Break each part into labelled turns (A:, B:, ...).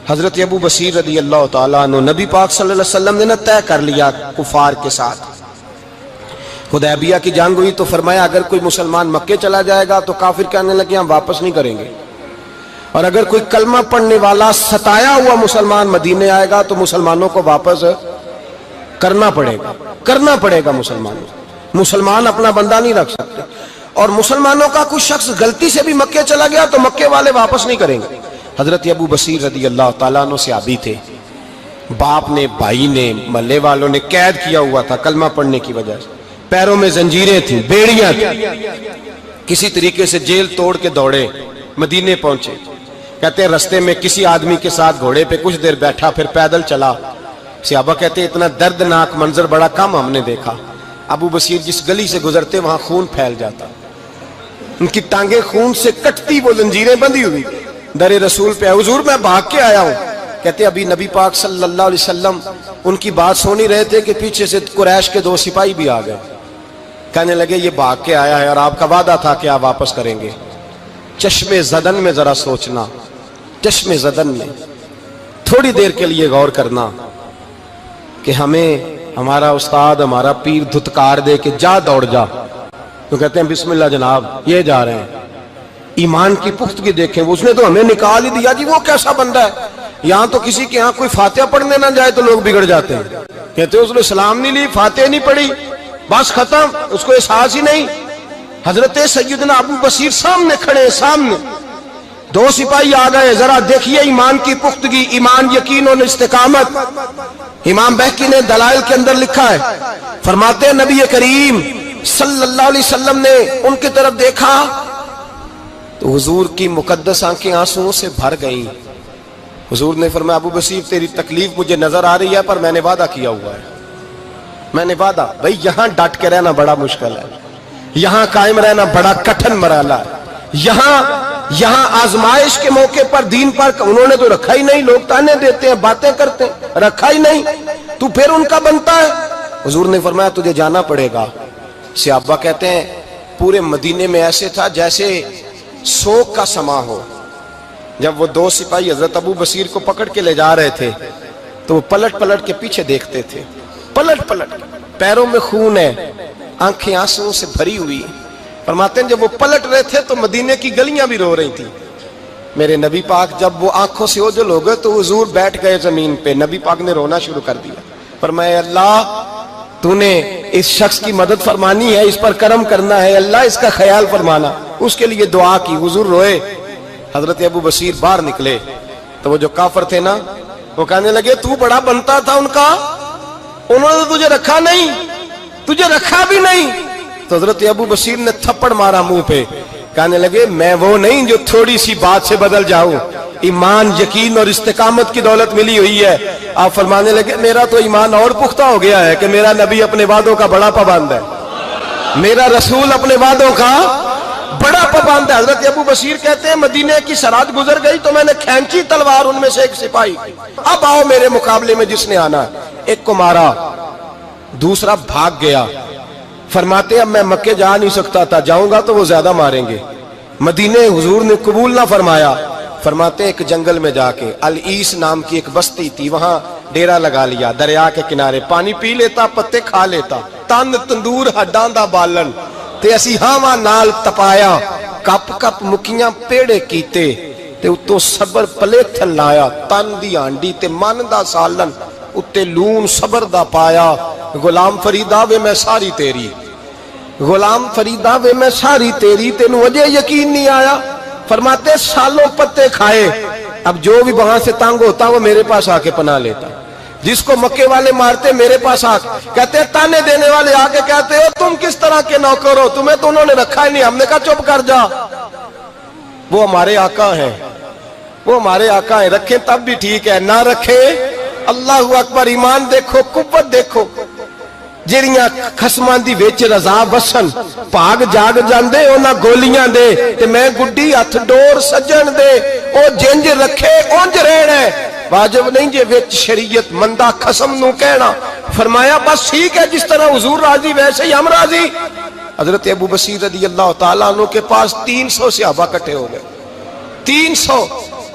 A: حضرت ابو بصیر رضی اللہ تعالیٰ عنہ نبی پاک صلی اللہ علیہ وسلم نے طے کر لیا کفار کے ساتھ، حدیبیہ کی جنگ ہوئی تو فرمایا اگر کوئی مسلمان مکے چلا جائے گا تو کافر کہنے لگے ہم واپس نہیں کریں گے، اور اگر کوئی کلمہ پڑھنے والا ستایا ہوا مسلمان مدینے آئے گا تو مسلمانوں کو واپس کرنا پڑے گا مسلمان اپنا بندہ نہیں رکھ سکتے، اور مسلمانوں کا کوئی شخص غلطی سے بھی مکے چلا گیا تو مکے والے واپس نہیں کریں گے۔ حضرت ابو بصیر رضی اللہ تعالیٰ عنہ صحابی تھے، باپ نے بھائی نے محلے والوں نے قید کیا ہوا تھا کلمہ پڑھنے کی وجہ سے، پیروں میں زنجیریں تھیں، بیڑیاں تھیں، کسی طریقے سے جیل توڑ کے دوڑے مدینے پہنچے۔ کہتے ہیں رستے میں کسی آدمی کے ساتھ گھوڑے پہ کچھ دیر بیٹھا پھر پیدل چلا، صحابہ کہتے ہیں اتنا دردناک منظر بڑا کم ہم نے دیکھا، ابو بصیر جس گلی سے گزرتے وہاں خون پھیل جاتا، ان کی ٹانگیں خون سے کٹتی، وہ زنجیریں بندھی ہوئی، در رسول پہ حضور میں بھاگ کے آیا ہوں۔ کہتے ابھی نبی پاک صلی اللہ علیہ وسلم ان کی بات سن ہی رہے تھے کہ پیچھے سے قریش کے 2 سپاہی بھی آ گئے، کہنے لگے یہ بھاگ کے آیا ہے اور آپ کا وعدہ تھا کہ آپ واپس کریں گے۔ چشم زدن میں ذرا سوچنا، چشم زدن میں تھوڑی دیر کے لیے غور کرنا کہ ہمیں ہمارا استاد ہمارا پیر دھتکار دے کہ جا دوڑ جا، تو کہتے ہیں بسم اللہ جناب یہ جا رہے ہیں۔ ایمان کی پختگی دیکھیں، اس نے تو ہمیں نکال ہی دیا جی، وہ کیسا بندہ ہے، یہاں تو کسی کے یہاں کوئی فاتحہ پڑھنے نہ جائے تو لوگ بگڑ جاتے ہیں، کہتے ہیں اس نے سلام نہیں لی، فاتحہ نہیں پڑھی، بس ختم، اس کو احساس ہی نہیں۔ حضرت سیدنا ابو بصیر سامنے کھڑے، سامنے 2 سپاہی آ گئے، ذرا دیکھیے ایمان کی پختگی، ایمان، یقین اور استقامت۔ امام بہقی نے دلائل کے اندر لکھا ہے، فرماتے ہیں نبی کریم صلی اللہ علیہ وسلم نے ان کی طرف دیکھا تو حضور کی مقدس آنکھیں آنسوؤں سے بھر گئیں۔ حضور نے فرمایا ابو بصیر تیری تکلیف مجھے نظر آ رہی ہے پر میں نے وعدہ کیا ہوا ہے، میں نے وعدہ، بھئی یہاں ڈٹ کے رہنا بڑا مشکل ہے، یہاں قائم رہنا بڑا کٹھن مرحلہ ہے، یہاں آزمائش کے موقع پر دین پر انہوں نے تو رکھا ہی نہیں، لوگ تانے دیتے ہیں باتیں کرتے ہیں، رکھا ہی نہیں، تو پھر ان کا بنتا ہے۔ حضور نے فرمایا تجھے جانا پڑے گا۔ صحابہ کہتے ہیں پورے مدینے میں ایسے تھا جیسے سوگ کا سما ہو۔ جب وہ 2 سپاہی حضرت ابو بصیر کو پکڑ کے لے جا رہے تھے تو وہ پلٹ پلٹ کے پیچھے دیکھتے تھے، پلٹ پلٹ، پیروں میں خون ہے، آنکھیں آنسوؤں سے بھری ہوئی۔ فرماتے ہیں جب وہ پلٹ رہے تھے تو مدینے کی گلیاں بھی رو رہی تھیں۔ میرے نبی پاک جب وہ آنکھوں سے اوجھل ہو گئے تو حضور بیٹھ گئے زمین پہ، نبی پاک نے رونا شروع کر دیا، فرمایا اللہ تو نے اس شخص کی مدد فرمانی ہے، اس پر کرم کرنا ہے، اللہ اس کا خیال فرمانا، اس کے لیے دعا کی، حضور روئے۔ حضرت ابو بصیر باہر نکلے تو وہ جو کافر تھے نا وہ کہنے لگے تو بڑا بنتا تھا ان کا، انہوں نے تجھے رکھا نہیں، تجھے رکھا بھی نہیں۔ تو حضرت ابو بصیر نے تھپڑ مارا منہ پہ، کہنے لگے میں وہ نہیں جو تھوڑی سی بات سے بدل جاؤں، ایمان، یقین اور استقامت کی دولت ملی ہوئی ہے۔ آپ فرمانے لگے میرا تو ایمان اور پختہ ہو گیا ہے کہ میرا نبی اپنے وعدوں کا بڑا پابند ہے، میرا رسول اپنے وعدوں کا بڑا پابند ہے۔ حضرت ابو بصیر کہتے ہیں مدینے کی سرحد گزر گئی تو میں نے کھینچی تلوار ان میں سے ایک سپاہی، اب آؤ میرے مقابلے میں جس نے آنا ہے۔ ایک کو مارا، دوسرا بھاگ گیا۔ فرماتے ہیں اب میں مکے جا نہیں سکتا تھا، جاؤں گا تو وہ زیادہ ماریں گے، مدینے حضور نے قبول نہ فرمایا۔ فرماتے ہیں ایک جنگل میں جا کے العیس نام کی ایک بستی تھی، وہاں ڈیرا لگا لیا، دریا کے کنارے، پانی پی لیتا، پتے کھا لیتا، تن تندور ہڈاں دا بالن تے اسی ہاواں نال تپایا، کپ کپ مکیاں پیڑے کیتے تے اتوں صبر پلیتھن لایا، تن دی ہانڈی تے من دا سالن اتے لون صبر دا پایا، غلام فریدا وے میں ساری تیری، غلام فریدا وے میں ساری تیری، تینوں وجہ یقین نہیں آیا۔ فرماتے سالوں پتے کھائے، اب جو بھی وہاں سے تنگ ہوتا وہ میرے پاس آ کے پناہ لیتا، جس کو مکے والے مارتے میرے پاس آ کے کہتے تانے دینے والے آ کے کہتے ہو تم کس طرح کے نوکر ہو، تمہیں تو انہوں نے رکھا ہی نہیں۔ ہم نے کہا چپ کر جا، وہ ہمارے آقا ہیں، وہ ہمارے آقا ہیں، رکھیں تب بھی ٹھیک ہے، نہ رکھیں اللہ اکبر۔ ایمان دیکھو، قوت دیکھو، جیڑیاں خسماں دی وچ رضا وسن پاگ جاگ جاندے اونا گولیاں دے تے میں گڈی ہتھ ڈور سجن دے، او جنج رکھے اونج رہنا ہے، واجب نہیں جے وچ شریعت مندہ خسم نو کہنا۔ فرمایا بس ٹھیک ہے، جس طرح حضور راضی ویسے ہی ہم راضی۔ حضرت ابو بصیر رضی اللہ تعالیٰ عنہ کے پاس 300 صحابہ کٹھے ہو گئے، 300۔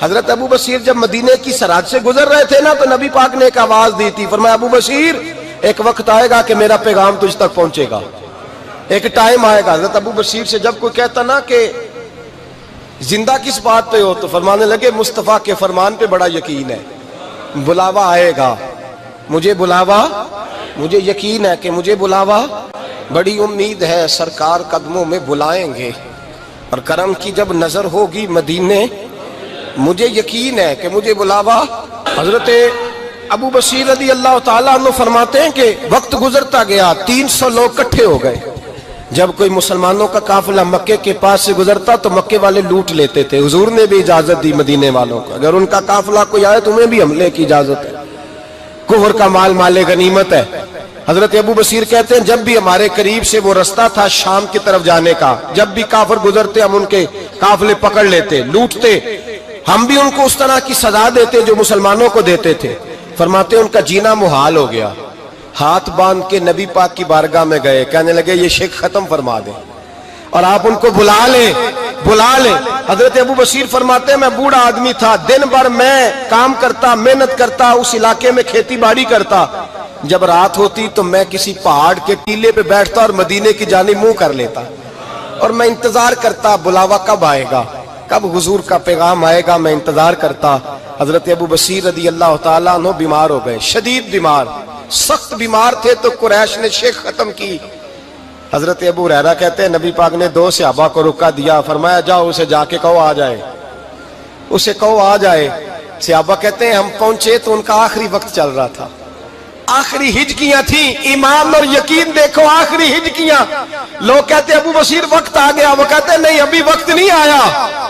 A: حضرت ابو بصیر جب مدینے کی سرحد سے گزر رہے تھے نا تو نبی پاک نے ایک آواز دی تھی، فرمایا ابو بصیر ایک وقت آئے گا کہ میرا پیغام تجھ تک پہنچے گا، ایک ٹائم آئے گا۔ حضرت ابو بصیر سے جب کوئی کہتا نا کہ زندہ کس بات پہ ہو تو فرمانے لگے مصطفیٰ کے فرمان پہ بڑا یقین ہے، بلاوا آئے گا، مجھے یقین ہے کہ مجھے بلاوا، بڑی امید ہے سرکار قدموں میں بلائیں گے، اور کرم کی جب نظر ہوگی مدینے، مجھے یقین ہے کہ مجھے بلاوا۔ حضرت ابو بصیر رضی اللہ تعالیٰ عنہ فرماتے ہیں کہ وقت گزرتا گیا، 300 لوگ اکٹھے ہو گئے۔ جب کوئی مسلمانوں کا قافلہ مکے کے پاس سے گزرتا تو مکے والے لوٹ لیتے تھے۔ حضور نے بھی اجازت دی مدینے والوں کو، اگر ان کا قافلہ کوئی آئے تمہیں بھی حملے کی اجازت ہے، کفر کا مال مال غنیمت ہے۔ حضرت ابو بصیر کہتے ہیں جب بھی ہمارے قریب سے وہ رستہ تھا شام کی طرف جانے کا، جب بھی کافر گزرتے ہم ان کے قافلے پکڑ لیتے، لوٹتے، ہم بھی ان کو اس طرح کی سزا دیتے جو مسلمانوں کو دیتے تھے۔ فرماتے ان کا جینا محال ہو گیا، ہاتھ باندھ کے نبی پاک کی بارگاہ میں گئے، کہنے لگے یہ شرک ختم فرما دیں اور آپ ان کو بلا لیں۔ حضرت ابو بصیر فرماتے ہیں میں بوڑھا آدمی تھا، دن بھر میں کام کرتا، محنت کرتا، اس علاقے میں کھیتی باڑی کرتا، جب رات ہوتی تو میں کسی پہاڑ کے ٹیلے پہ بیٹھتا اور مدینے کی جانب منہ کر لیتا اور میں انتظار کرتا بلاوا کب آئے گا، کب حضور کا پیغام آئے گا، میں انتظار کرتا۔ حضرت ابو بصیر رضی اللہ تعالیٰ عنہ بیمار ہو گئے، شدید بیمار، سخت بیمار تھے تو قریش نے شیخ ختم کی۔ حضرت ابو ہریرہ کہتے ہیں نبی پاک نے 2 صحابہ کو رکا دیا، فرمایا جاؤ اسے جا کے کہو آ جائے، اسے کہو آ جائے۔ صحابہ کہتے ہیں ہم پہنچے تو ان کا آخری وقت چل رہا تھا، آخری ہجکیاں تھیں، ایمان اور یقین دیکھو، آخری ہجکیاں۔ لوگ کہتے ہیں ابو بصیر وقت آ گیا، وہ کہتے ہیں نہیں ابھی وقت نہیں آیا،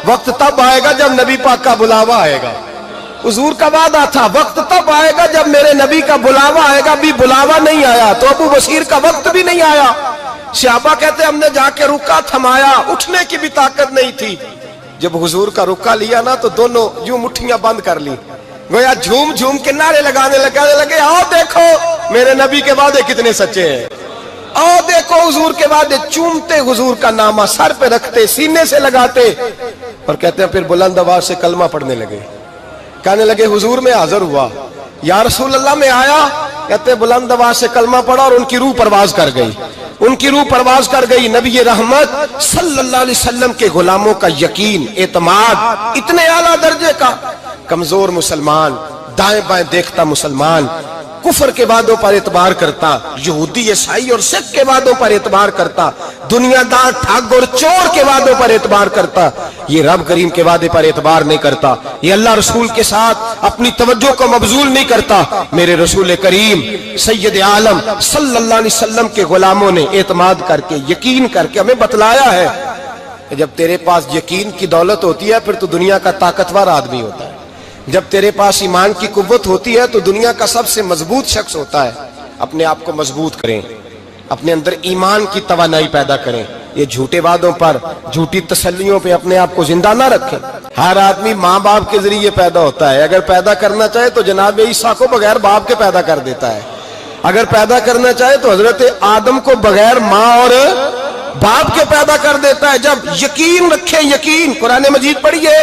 A: وقت تب آئے گا جب نبی پاک کا بلاوا آئے گا۔ حضور کا وعدہ تھا وقت تب آئے گا جب میرے نبی کا بلاوا آئے گا، ابھی بلاوا نہیں آیا تو ابو بصیر کا وقت بھی نہیں آیا۔ صحابہ کہتے ہیں ہم نے جا کے رکا، تھمایا، اٹھنے کی بھی طاقت نہیں تھی۔ جب حضور کا رکا لیا نا تو دونوں یوں مٹھیاں بند کر لی، گویا جھوم جھوم کے نعرے لگانے لگے آؤ دیکھو میرے نبی کے وعدے کتنے سچے ہیں، آؤ دیکھو حضور کے وعدے، چومتے حضور کا نامہ، سر پہ رکھتے، سینے سے لگاتے، اور کہتے ہیں پھر بلند آواز سے کلمہ پڑھنے لگے، کہنے لگے حضور میں حاضر ہوا، یا رسول اللہ میں آیا، کہتے بلند آواز سے کلمہ پڑھا اور ان کی روح پرواز کر گئی، ان کی روح پرواز کر گئی۔ نبی رحمت صلی اللہ علیہ وسلم کے غلاموں کا یقین، اعتماد اتنے اعلیٰ درجے کا، کمزور مسلمان، دائیں بائیں دیکھتا مسلمان، کفر کے وعدوں پر اعتبار کرتا، یہودی عیسائی اور سکھ کے وعدوں پر اعتبار کرتا، دنیا دار ٹھگ اور چور کے وعدوں پر اعتبار کرتا، یہ رب کریم کے وعدے پر اعتبار نہیں کرتا، یہ اللہ رسول کے ساتھ اپنی توجہ کو مبذول نہیں کرتا۔ میرے رسول کریم سید عالم صلی اللہ علیہ وسلم کے غلاموں نے اعتماد کر کے، یقین کر کے ہمیں بتلایا ہے کہ جب تیرے پاس یقین کی دولت ہوتی ہے پھر تو دنیا کا طاقتور آدمی ہوتا ہے، جب تیرے پاس ایمان کی قوت ہوتی ہے تو دنیا کا سب سے مضبوط شخص ہوتا ہے۔ اپنے آپ کو مضبوط کریں، اپنے اندر ایمان کی توانائی پیدا کریں، یہ جھوٹے وعدوں پر، جھوٹی تسلیوں پہ اپنے آپ کو زندہ نہ رکھیں۔ ہر آدمی ماں باپ کے ذریعے پیدا ہوتا ہے، اگر پیدا کرنا چاہے تو جناب عیسیٰ کو بغیر باپ کے پیدا کر دیتا ہے، اگر پیدا کرنا چاہے تو حضرت آدم کو بغیر ماں اور باپ کے پیدا کر دیتا ہے۔ جب یقین رکھیں، یقین، قرآن مجید پڑھیے،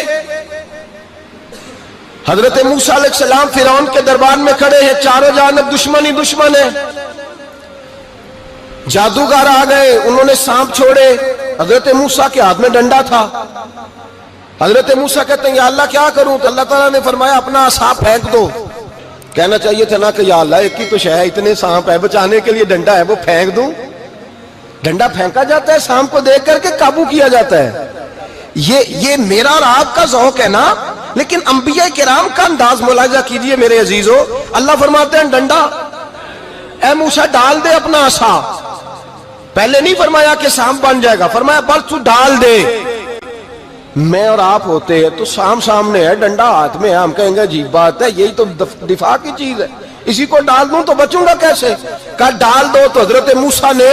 A: حضرت موسیٰ علیہ السلام فرعون کے دربار میں کھڑے ہیں، چاروں جانب دشمن ہی دشمن ہے، جادوگر آ گئے، انہوں نے سانپ چھوڑے، حضرت موسیٰ کے ہاتھ میں ڈنڈا تھا، حضرت موسیٰ کہتے ہیں یا اللہ کیا کروں، تو اللہ تعالیٰ نے فرمایا اپنا عصا پھینک دو۔ کہنا چاہیے تھا نا کہ یا اللہ ایک ہی تو شے ہے، اتنے سانپ ہے، بچانے کے لیے ڈنڈا ہے وہ پھینک دوں؟ ڈنڈا پھینکا جاتا ہے، سانپ کو دیکھ کر کے قابو کیا جاتا ہے۔ یہ میرا اور آپ کا ذوق ہے نا، لیکن انبیاء کرام کا انداز ملاحظہ کیجئے میرے عزیزو۔ اللہ فرماتے ہیں ڈنڈا، اے موسیٰ ڈال دے اپنا عصا، پہلے نہیں فرمایا کہ سانپ بن جائے گا، فرمایا بس تو ڈال دے۔ میں اور آپ ہوتے ہیں تو سانپ سامنے ہے، ڈنڈا ہاتھ میں ہے، ہم کہیں گے عجیب بات ہے، یہی تو دفاع کی چیز ہے، اسی کو ڈال دوں تو بچوں گا کیسے؟ کہا ڈال دو، تو حضرت موسیٰ نے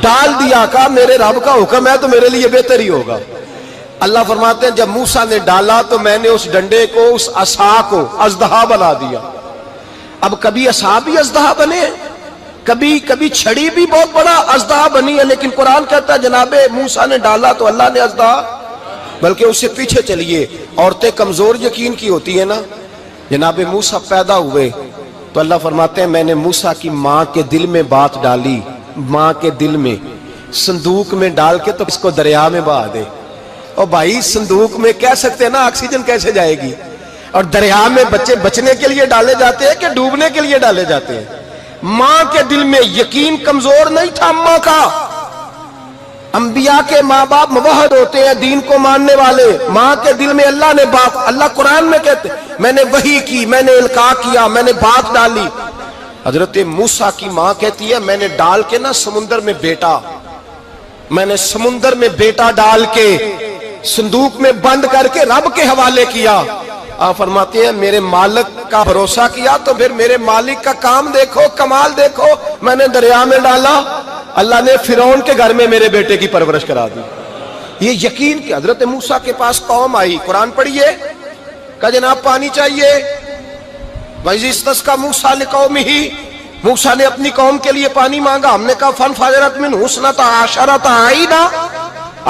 A: ڈال دیا، کہا میرے رب کا حکم ہے تو میرے لیے بہتر ہی ہوگا۔ اللہ فرماتے ہیں جب موسیٰ نے ڈالا تو میں نے اس ڈنڈے کو، اس عصا کو اژدہا بنا دیا۔ اب کبھی عصا بھی اژدہا بنے، کبھی چھڑی بھی بہت بڑا اژدہا بنی ہے، لیکن قرآن کہتا ہے جناب موسیٰ نے ڈالا تو اللہ نے اژدہا بلکہ اس سے پیچھے چلیے، عورتیں کمزور یقین کی ہوتی ہیں نا۔ جناب موسیٰ پیدا ہوئے تو اللہ فرماتے ہیں میں نے موسیٰ کی ماں کے دل میں بات ڈالی، ماں کے دل میں صندوق میں ڈال کے تو اس کو دریا میں بہا دے۔ اور بھائی صندوق میں کہہ سکتے ہیں نا آکسیجن کیسے جائے گی، اور دریا میں بچے بچنے کے لیے ڈالے جاتے ہیں کہ ڈوبنے کے لیے ڈالے جاتے ہیں؟ ماں کے دل میں یقین کمزور نہیں تھا اماں کا۔ انبیاء کے ماں باپ موحد ہوتے ہیں، دین کو ماننے والے۔ ماں کے دل میں اللہ نے بات، اللہ قرآن میں کہتے میں نے وحی کی، میں نے القاء کیا، میں نے بات ڈالی۔ حضرت موسیٰ کی ماں کہتی ہے میں نے ڈال کے نا سمندر میں بیٹا، میں نے سمندر میں بیٹا ڈال کے صندوق میں بند کر کے رب کے حوالے کیا۔ آپ فرماتے ہیں میرے مالک کا بھروسہ کیا تو پھر میرے مالک کا کام دیکھو، کمال دیکھو۔ میں نے دریا میں ڈالا، اللہ نے فرعون کے گھر میں میرے بیٹے کی پرورش کرا دی۔ یہ یقین کہ حضرت موسیٰ کے پاس قوم آئی، قرآن پڑھیے، کہا جناب پانی چاہیے۔ وَإِذِ اسْتَسْقَىٰ مُوسَىٰ لِقَوْمِهِ، موسیٰ نے اپنی قوم کے لیے پانی مانگا۔ ہم نے کہا فَانْفَجَرَتْ مِنْهُ اثْنَتَا عَشَرَةَ عَيْنًا،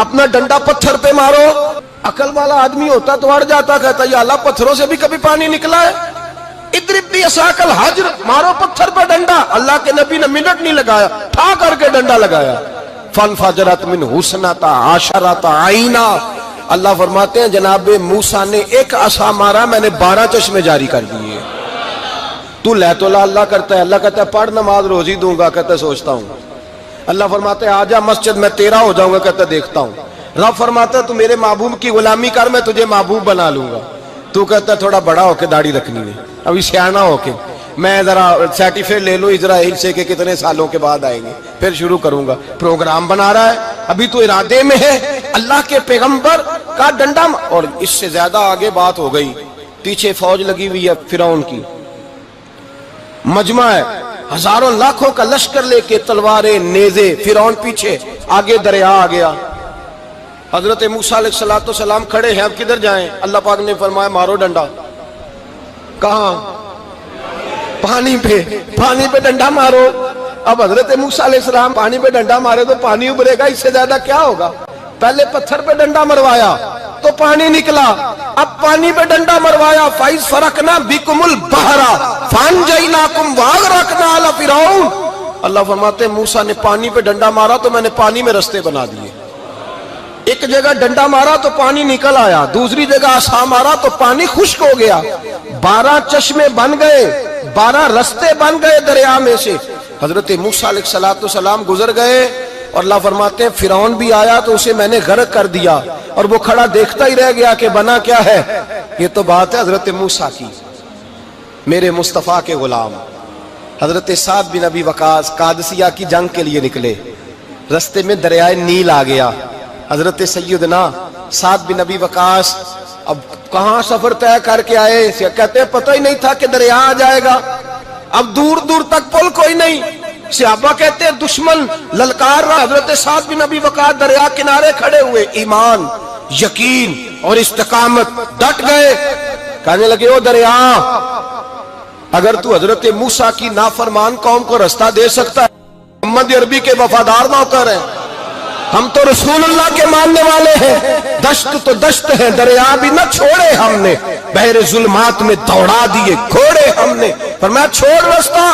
A: اپنا ڈنڈا پتھر پہ مارو۔ عقل والا آدمی ہوتا تو اڑ جاتا، کہتا یا اللہ پتھروں سے بھی کبھی پانی نکلا ہے؟ اضرب بعصاک الحجر، مارو پتھر پہ ڈنڈا۔ اللہ کے نبی نے منٹ نہیں لگایا، ٹھا کر کے ڈنڈا لگایا۔ فَانْفَجَرَتْ مِنْهُ اثْنَتَا عَشَرَةَ عَيْنًا، اللہ فرماتے ہیں جناب موسیٰ نے ایک عصا مارا، میں نے 12 چشمے جاری کر دیے۔ تو لے تو اللہ کرتا ہے، اللہ کہتا ہے پڑھ نماز روزی دوں گا، کہتا ہے سوچتا ہوں۔ اللہ فرماتا ہے آجا مسجد میں تیرا ہو جاؤں گا، کہتا ہے دیکھتا ہوں۔ رب فرماتا ہے تو میرے محبوب کی غلامی کر، میں تجھے محبوب بنا لوں گا۔ تو کہتا ہے تھوڑا بڑا ہو کے داڑھی رکھنی ہے، ابھی سیانا ہو کے میں ذرا سرٹیفکیٹ لے لو اسرائیل سے کہ کتنے سالوں کے بعد آئیں گے، پھر شروع کروں گا۔ پروگرام بنا رہا ہے، ابھی تو ارادے میں ہے۔ اللہ کے پیغمبر کا ڈنڈا، اور اس سے زیادہ آگے بات ہو گئی۔ پیچھے فوج لگی ہوئی ہے فرعون کی، مجمع ہے، ہزاروں لاکھوں کا لشکر لے کے، تلواریں نیزے، فرعون پیچھے، آگے دریا آ گیا۔ حضرت موسیٰ علیہ السلام کھڑے ہیں، اب کدھر جائیں؟ اللہ پاک نے فرمایا مارو ڈنڈا۔ کہاں؟ پانی پہ، پانی پہ ڈنڈا مارو۔ اب حضرت موسیٰ علیہ السلام پانی پہ ڈنڈا مارے تو پانی ابھرے گا، اس سے زیادہ کیا ہوگا؟ پہلے پتھر پہ ڈنڈا مروایا تو پانی نکلا، اب پانی پہ ڈنڈا مروایا۔ فَإِذْ فَرَقْنَا بِكُمُ الْبَحْرَ فَأَنْجَيْنَاكُمْ وَأَغْرَقْنَا آلَ فِرْعَوْنَ، اللہ فرماتے ہیں موسیٰ نے پانی پہ ڈنڈا مارا تو میں نے پانی میں رستے بنا دیے۔ ایک جگہ ڈنڈا مارا تو پانی نکل آیا، دوسری جگہ عصا مارا تو پانی خشک ہو گیا۔ 12 چشمے بن گئے، 12 رستے بن گئے دریا میں سے۔ حضرت موسیٰ علیہ السلام گزر گئے، اور اللہ فرماتے ہیں فرعون بھی آیا تو اسے میں نے غرق کر دیا، اور وہ کھڑا دیکھتا ہی رہ گیا کہ بنا کیا ہے۔ یہ تو بات ہے حضرت موسیٰ کی، میرے مصطفیٰ کے غلام۔ حضرت سعد بن ابی وقاص قادسیہ کی جنگ کے لیے نکلے، رستے میں دریائے نیل آ گیا۔ حضرت سیدنا سعد بن ابی وقاص اب کہاں سفر طے کر کے آئے، کہتے ہیں پتہ ہی نہیں تھا کہ دریا آ جائے گا، اب دور دور تک پل کوئی نہیں۔ صحابہ کہتے ہیں دشمن للکار رہا، حضرت سعد بن ابی وقاص دریا کنارے کھڑے ہوئے، ایمان، یقین اور استقامت، ڈٹ گئے۔ کہنے لگے او دریا، اگر تو حضرت موسیٰ کی نافرمان قوم کو رستہ دے سکتا ہے، محمد عربی کے وفادار نوکر ہیں، ہم تو رسول اللہ کے ماننے والے ہیں، دشت تو دشت ہے، دریا بھی نہ چھوڑے ہم نے، بحر ظلمات میں دوڑا دیے گھوڑے ہم نے، فرمایا چھوڑ رستہ۔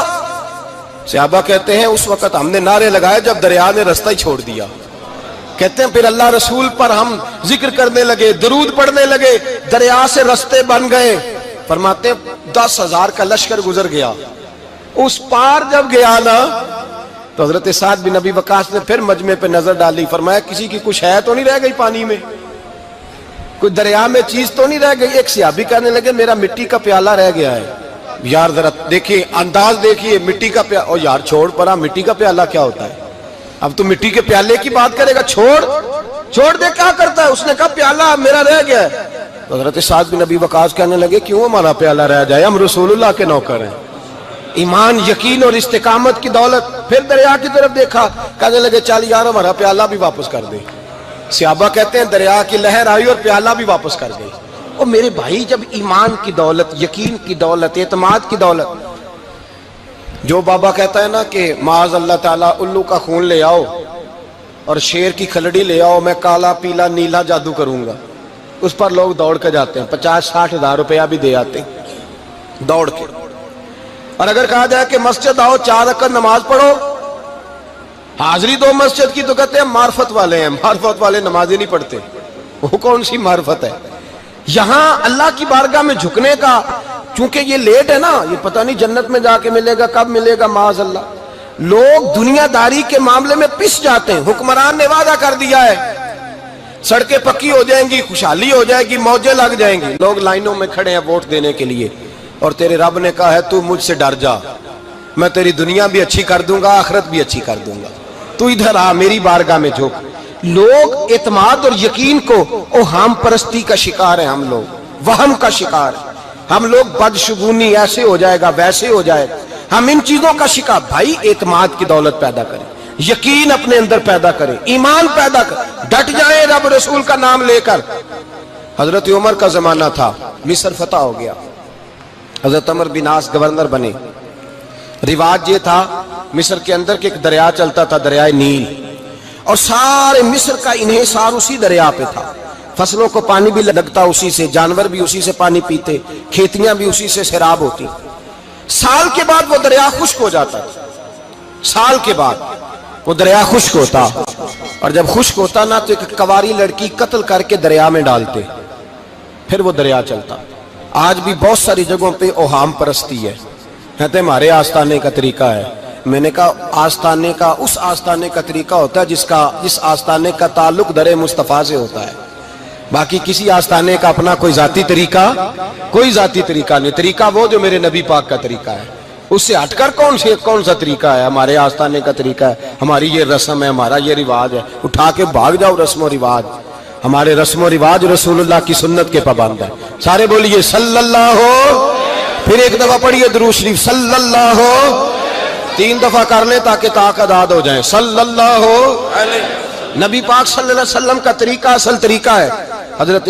A: صحابہ کہتے ہیں اس وقت ہم نے نعرے لگائے جب دریا نے رستہ ہی چھوڑ دیا۔ کہتے ہیں پھر اللہ رسول پر ہم ذکر کرنے لگے، درود پڑھنے لگے، دریا سے رستے بن گئے۔ فرماتے ہیں 10,000 کا لشکر گزر گیا، اس پار جب گیا نا تو حضرت سعد بن ابی وقاص نے پھر مجمع پہ نظر ڈالی، فرمایا کسی کی کچھ ہے تو نہیں رہ گئی پانی میں، کوئی دریا میں چیز تو نہیں رہ گئی؟ ایک صحابی کہنے لگے میرا مٹی کا پیالہ رہ گیا ہے۔ یار ذرا دیکھیے انداز دیکھیے، مٹی کا پیالہ، اور یار چھوڑ پرا، مٹی کا پیالہ کیا ہوتا ہے؟ اب تو مٹی کے پیالے کی بات کرے گا، چھوڑ دے، کیا کرتا ہے؟ اس نے کہا پیالہ میرا رہ گیا ہے۔ تو حضرت سعد بن ابی وقاص کہنے لگے کیوں ہمارا پیالہ رہ جائے، ہم رسول اللہ کے نوکر ہیں۔ ایمان، یقین اور استقامت کی دولت۔ پھر دریا کی طرف دیکھا، کہنے لگے چل یار ہمارا پیالہ بھی واپس کر دے۔ صحابہ کہتے ہیں دریا کی لہر آئی اور پیالہ بھی واپس کر گئی۔ اور میرے بھائی جب ایمان کی دولت، یقین کی دولت، اعتماد کی دولت، جو بابا کہتا ہے نا کہ معاذ اللہ تعالیٰ الو کا خون لے آؤ اور شیر کی کھلڑی لے آؤ، میں کالا پیلا نیلا جادو کروں گا، اس پر لوگ دوڑ کے جاتے ہیں, 50-60 ہزار روپیہ بھی دے آتے ہیں دوڑ کے. اور اگر کہا جائے کہ مسجد آؤ 4 رکعت نماز پڑھو, حاضری دو مسجد کی, تو کہتے ہیں معرفت والے ہیں. معرفت والے نمازیں نہیں پڑھتے, وہ کون سی معرفت ہے؟ یہاں اللہ کی بارگاہ میں جھکنے کا, چونکہ یہ لیٹ ہے نا, یہ پتہ نہیں جنت میں جا کے ملے گا, کب ملے گا, معاذ اللہ. لوگ دنیا داری کے معاملے میں پس جاتے ہیں. حکمران نے وعدہ کر دیا ہے سڑکیں پکی ہو جائیں گی, خوشحالی ہو جائے گی, موجیں لگ جائیں گی, لوگ لائنوں میں کھڑے ہیں ووٹ دینے کے لیے, اور تیرے رب نے کہا ہے تو مجھ سے ڈر جا, میں تیری دنیا بھی اچھی کر دوں گا, آخرت بھی اچھی کر دوں گا, تو ادھر آ میری بارگاہ میں جھک. لوگ اعتماد اور یقین کو اوہام پرستی کا شکار ہیں, ہم لوگ وہم کا شکار ہیں, ہم لوگ بدشگونی ایسے ہو جائے گا ویسے ہو جائے گا, ہم ان چیزوں کا شکار. بھائی اعتماد کی دولت پیدا کریں, یقین اپنے اندر پیدا کریں, ایمان پیدا کریں, ڈٹ جائیں رب رسول کا نام لے کر. حضرت عمر کا زمانہ تھا, مصر فتح ہو گیا, حضرت عمر بن عاص گورنر بنے. رواج یہ تھا مصر کے اندر کہ ایک دریا چلتا تھا, دریائے نیل, اور سارے مصر کا انحصار اسی دریا پہ تھا. فصلوں کو پانی بھی لگتا اسی سے, جانور بھی اسی سے پانی پیتے, کھیتیاں بھی اسی سے سیراب ہوتی. سال کے بعد وہ دریا خشک ہو جاتا تھا, سال کے بعد وہ دریا خشک ہوتا, اور جب خشک ہوتا نا تو ایک کواری لڑکی قتل کر کے دریا میں ڈالتے, پھر وہ دریا چلتا. آج بھی بہت ساری جگہوں پہ اوہام پرستی ہے, کہتے ہمارے آستانے کا طریقہ ہے. میں نے کہا آستانے کا اس آستانے کا طریقہ ہوتا ہے جس آستانے کا تعلق در مصطفیٰ سے ہوتا ہے. باقی کسی آستانے کا اپنا کوئی ذاتی طریقہ نہیں. طریقہ وہ جو میرے نبی پاک کا طریقہ ہے, اس سے ہٹ کر کون سا طریقہ ہے؟ ہمارے آستانے کا طریقہ ہے, ہماری یہ رسم ہے, ہمارا یہ رواج ہے. اٹھا کے بھاگ جاؤ رسم و رواج. ہمارے رسم و رواج رسول اللہ کی سنت کے پابند ہے. سارے بولیے صلی اللہ ہو, پھر ایک دفعہ پڑھیے درود شریف صلی اللہ ہو, 3 دفعہ کر لیں تاکہ طاقت آداد ہو جائیں. صلی اللہ ہو, نبی پاک صلی اللہ علیہ وسلم کا طریقہ اصل طریقہ ہے. حضرت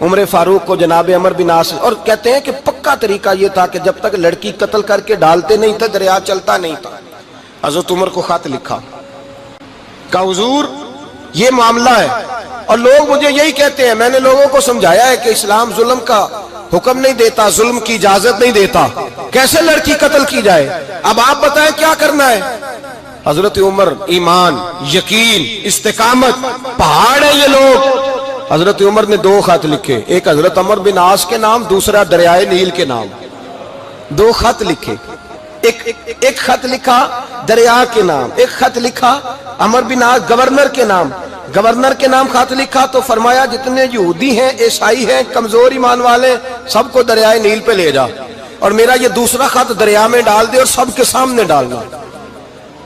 A: عمر فاروق کو جناب عمر بن عاص, اور کہتے ہیں کہ پکا طریقہ یہ تھا کہ جب تک لڑکی قتل کر کے ڈالتے نہیں تھے دریا چلتا نہیں تھا. حضرت عمر کو خط لکھا کہ حضور یہ معاملہ ہے, اور لوگ مجھے یہی کہتے ہیں. میں نے لوگوں کو سمجھایا ہے کہ اسلام ظلم کا حکم نہیں دیتا, ظلم کی اجازت نہیں دیتا, کیسے لڑکی قتل کی جائے, اب آپ بتائیں کیا کرنا ہے. حضرت عمر ایمان, یقین, استقامت, پہاڑ ہے یہ لوگ. حضرت عمر نے 2 خط لکھے, ایک حضرت عمر بن عاص کے نام, دوسرا دریائے نیل کے نام. 2 خط لکھے, ایک خط لکھا دریا کے نام, ایک خط لکھا عمر بن عاص گورنر کے نام. گورنر کے نام خط لکھا تو فرمایا جتنے یہودی ہیں, عیسائی ہیں, کمزور ایمان والے, سب کو دریائے نیل پہ لے جا, اور میرا یہ دوسرا خط دریا میں ڈال دے اور سب کے سامنے ڈالنا.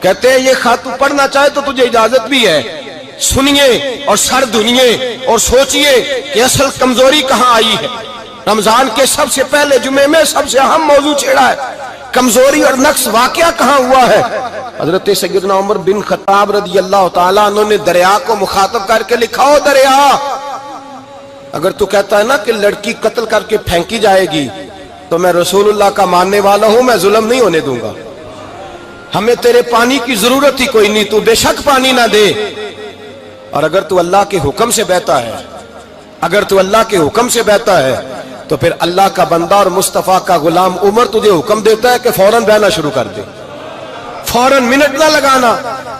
A: کہتے ہیں یہ خط پڑھنا چاہے تو تجھے اجازت بھی ہے, سنیے اور سر دھنیے اور سوچئے کہ اصل کمزوری کہاں آئی ہے. رمضان کے سب سے پہلے جمعے میں سب سے اہم موضوع چھیڑا ہے, کمزوری اور نقص واقعہ کہاں ہوا ہے. حضرت سیدنا عمر بن خطاب رضی اللہ تعالیٰ عنہ نے دریا کو مخاطب کر کے لکھا, ہو دریا, اگر تو کہتا ہے نا کہ لڑکی قتل کر کے پھینکی جائے گی تو میں رسول اللہ کا ماننے والا ہوں, میں ظلم نہیں ہونے دوں گا. ہمیں تیرے پانی کی ضرورت ہی کوئی نہیں, تو بے شک پانی نہ دے, اور اگر تو اللہ کے حکم سے بہتا ہے, اگر تو اللہ کے حکم سے بہتا ہے تو پھر اللہ کا بندہ اور مصطفیٰ کا غلام عمر تجھے حکم دیتا ہے کہ فوراً بہنا شروع کر دے, فوراً منٹ نہ لگانا.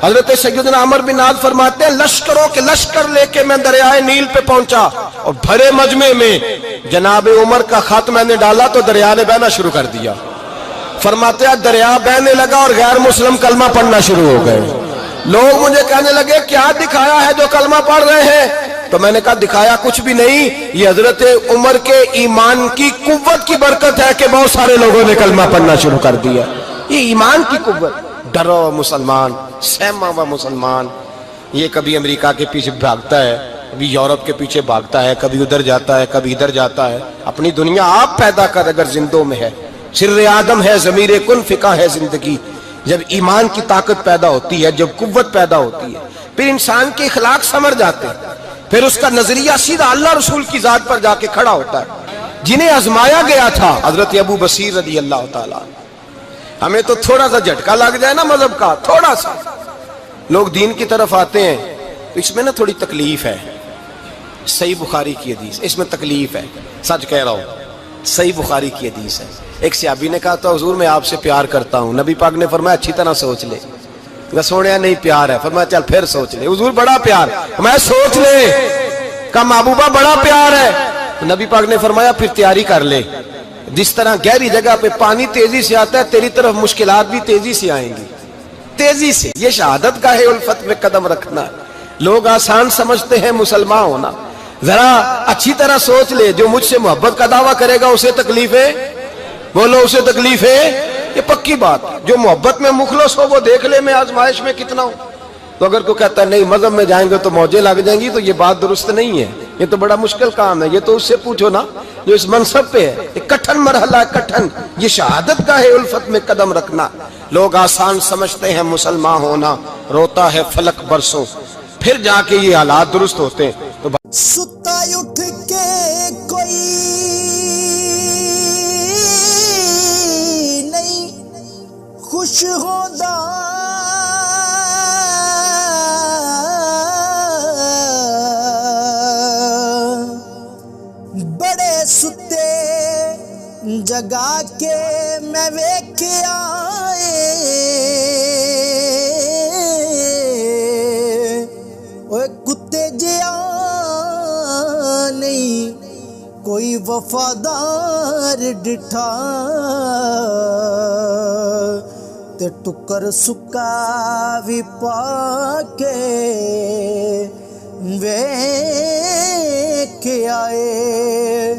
A: حضرت سیدنا عمر بن عاص فرماتے ہیں لشکروں کے لشکر لے کے میں دریائے نیل پہ پہنچا, اور بھرے مجمع میں جناب عمر کا خط میں نے ڈالا تو دریا نے بہنا شروع کر دیا. فرماتے ہیں دریا بہنے لگا اور غیر مسلم کلمہ پڑھنا شروع ہو گئے. لوگ مجھے کہنے لگے کیا دکھایا ہے جو کلمہ پڑھ رہے ہیں, تو میں نے کہا دکھایا کچھ بھی نہیں, یہ حضرت عمر کے ایمان کی قوت کی برکت ہے کہ بہت سارے لوگوں نے کلمہ پڑھنا شروع کر دیا. یہ ایمان کی قوت. ڈرا ہوا مسلمان, سہما ہوا مسلمان, یہ کبھی امریکہ کے پیچھے بھاگتا ہے, کبھی یورپ کے پیچھے بھاگتا ہے, کبھی ادھر جاتا ہے, کبھی ادھر جاتا ہے. اپنی دنیا آپ پیدا کر, اگر زندوں میں ہے, سر آدم ہے, ضمیر کن فقہ ہے زندگی. جب ایمان کی طاقت پیدا ہوتی ہے, جب قوت پیدا ہوتی ہے, پھر انسان کے اخلاق سمر جاتے ہیں, پھر اس کا نظریہ سیدھا اللہ رسول کی ذات پر جا کے کھڑا ہوتا ہے. جنہیں آزمایا گیا تھا حضرت ابو بصیر رضی اللہ تعالیٰ. ہمیں تو تھوڑا سا جھٹکا لگ جائے نا مذہب کا, تھوڑا سا, لوگ دین کی طرف آتے ہیں تو اس میں نا تھوڑی تکلیف ہے. صحیح بخاری کی حدیث، اس میں تکلیف ہے، سچ کہہ رہا ہوں، صحیح بخاری کی حدیث ہے۔ ایک صحابی نے کہا تو حضور میں آپ سے پیار کرتا ہوں، نبی پاک نے فرمایا اچھی طرح سوچ لے۔ سونے نہیں پیار ہے، فرمایا چل پھر سوچ لے۔ حضور بڑا پیار، میں سوچ لے، کہا محبوبہ بڑا پیار ہے۔ نبی پاک نے فرمایا پھر تیاری کر لے، جس طرح گہری جگہ پہ پانی تیزی سے آتا ہے تیری طرف مشکلات بھی تیزی سے آئیں گی، تیزی سے۔ یہ شہادت کا ہے الفت میں قدم رکھنا۔ لوگ آسان سمجھتے ہیں مسلمان ہونا، ذرا اچھی طرح سوچ لے، جو مجھ سے محبت کا دعویٰ کرے گا اسے تکلیف ہے، بولو اسے تکلیف ہے، یہ پکی بات۔ جو محبت میں مخلص ہو وہ دیکھ لے میں آزمائش میں کتنا ہوں۔ تو اگر کوئی کہتا ہے نہیں مذہب میں جائیں گے تو موجیں لگ جائیں گی، تو یہ بات درست نہیں ہے، یہ تو بڑا مشکل کام ہے۔ یہ تو اس سے پوچھو نا جو اس منصب پہ ہے، یہ کٹھن مرحلہ ہے، کٹھن۔ یہ شہادت کا ہے الفت میں قدم رکھنا۔ لوگ آسان سمجھتے ہیں مسلمان ہونا، روتا ہے فلک برسوں، پھر جا کے یہ حالات درست ہوتے ہیں۔ تو
B: ستا اٹھ کے کوئی نہیں خوش ہوتا، بڑے ستے جگا کے میں ویکھیا اوے کتے جیا نہیں کوئی وفادار ڈٹھا، تے ٹکر سکا بھی پا کے ویکھ آئے۔